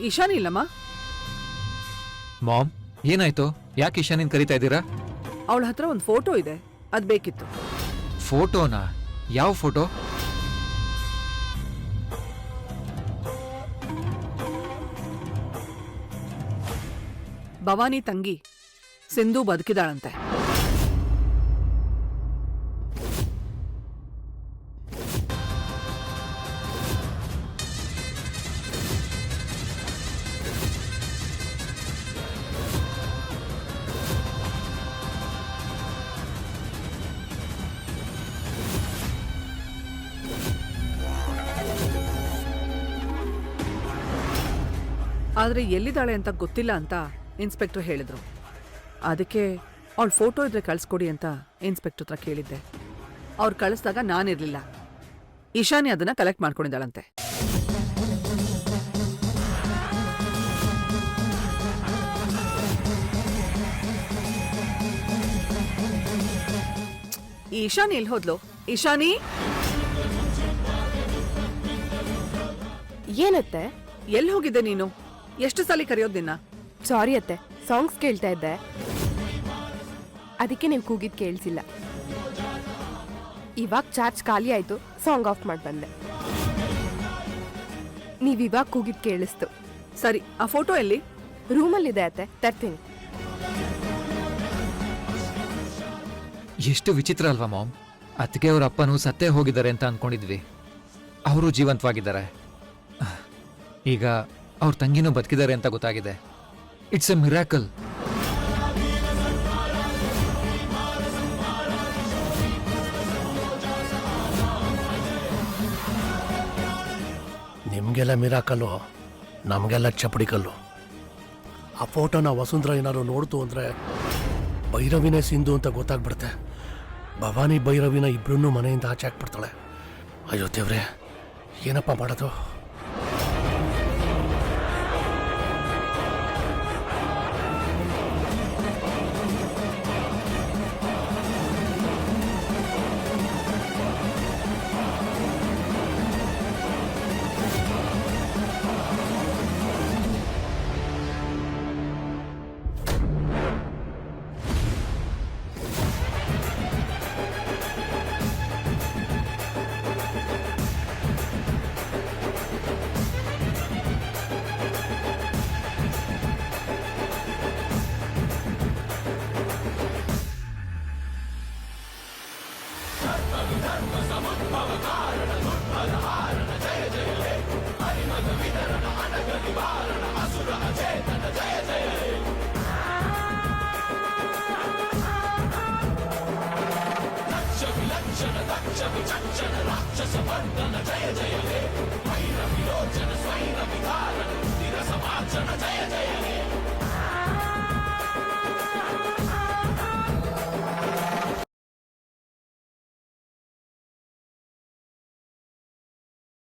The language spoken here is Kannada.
ಈಶಾನಿ ಇಲ್ಲಮ್ಮ. ಮಾಮ್, ಏನಾಯ್ತು? ಯಾಕೆ ಈಶಾನಿನ್ ಕರಿತಾ ಇದ್ದೀರಾ? ಅವಳ ಹತ್ರ ಒಂದು ಫೋಟೋ ಇದೆ, ಅದ್ ಬೇಕಿತ್ತು. ಫೋಟೋನಾ? ಯಾವ ಫೋಟೋ? ಭವಾನಿ ತಂಗಿ ಸಿಂಧು ಬದುಕಿದಾಳಂತೆ. ಆದ್ರೆ ಎಲ್ಲಿದ್ದಾಳೆ ಅಂತ ಗೊತ್ತಿಲ್ಲ ಅಂತ ಇನ್ಸ್ಪೆಕ್ಟರ್ ಹೇಳಿದ್ರು. ಅದಕ್ಕೆ ಅವಳ ಫೋಟೋ ಇದ್ರೆ ಕಳಿಸ್ಕೊಡಿ ಅಂತ ಇನ್ಸ್ಪೆಕ್ಟರ್ ಹತ್ರ ಕೇಳಿದ್ದೆ. ಅವ್ರು ಕಳಿಸ್ದಾಗ ನಾನಿರ್ಲಿಲ್ಲ. ಈಶಾನಿ ಅದನ್ನ ಕಲೆಕ್ಟ್ ಮಾಡ್ಕೊಂಡಿದ್ದಾಳಂತೆ. ಈ ಈಶಾನಿ ಎಲ್ಲಿ ಹೋದ್ಲು? ಈಶಾನಿ ಏನತ್ತೆ? ಎಲ್ಲಿ ಹೋಗಿದ್ದೆ ನೀನು? ಎಷ್ಟು ಸಲ ಕರೆಯೋದ್ ನಿನ್ನ? ಸಾರಿ ಅತ್ತೆ, ಸಾಂಗ್ಸ್ ಕೇಳ್ತಾ ಇದ್ದೆ, ಅದಕ್ಕೆ ನೀವು ಕೂಗಿದ್ ಕೇಳಿಸಿಲ್ಲ. ಇವಾಗ ಚಾರ್ಜ್ ಖಾಲಿ ಆಯ್ತು, ಸಾಂಗ್ ಆಫ್ ಮಾಡಿ ಬಂದೆ. ನೀವಿವಾಗ ಕೂಗಿದ್ ಕೇಳಿಸ್ತು. ಸರಿ, ಆ ಫೋಟೋ ಎಲ್ಲಿ? ರೂಮಲ್ಲಿದೆ ಅತ್ತೆ, ತರ್ತೀನಿ. ಎಷ್ಟು ವಿಚಿತ್ರ ಅಲ್ವಾ ಮಾಮ್? ಅದಕ್ಕೆ ಅವ್ರ ಅಪ್ಪನೂ ಸತ್ತೇ ಹೋಗಿದ್ದಾರೆ ಅಂತ ಅನ್ಕೊಂಡಿದ್ವಿ. ಅವರು ಜೀವಂತವಾಗಿದ್ದಾರೆ. ಈಗ ಅವ್ರ ತಂಗಿನೂ ಬದುಕಿದ್ದಾರೆ ಅಂತ ಗೊತ್ತಾಗಿದೆ. It's A miracle. ನಿಮಗೆಲ್ಲ ಮಿರಾಕಲ್ಲು, ನಮಗೆಲ್ಲ ಚಪ್ಪಡಿ ಕಲ್ಲು. ಆ ಫೋಟೋನ ವಸುಂಧರಾ ಏನಾದ್ರು ನೋಡ್ತು ಅಂದರೆ ಭೈರವಿನೇ ಸಿಂಧು ಅಂತ ಗೊತ್ತಾಗ್ಬಿಡುತ್ತೆ. ಭವಾನಿ ಭೈರವಿನ ಇಬ್ಬರನ್ನೂ ಮನೆಯಿಂದ ಆಚೆ ಹಾಕ್ಬಿಡ್ತಾಳೆ. ಅಯ್ಯೋ ದೇವ್ರೆ, ಏನಪ್ಪ ಮಾಡೋದು? ಜಯ ಜಯ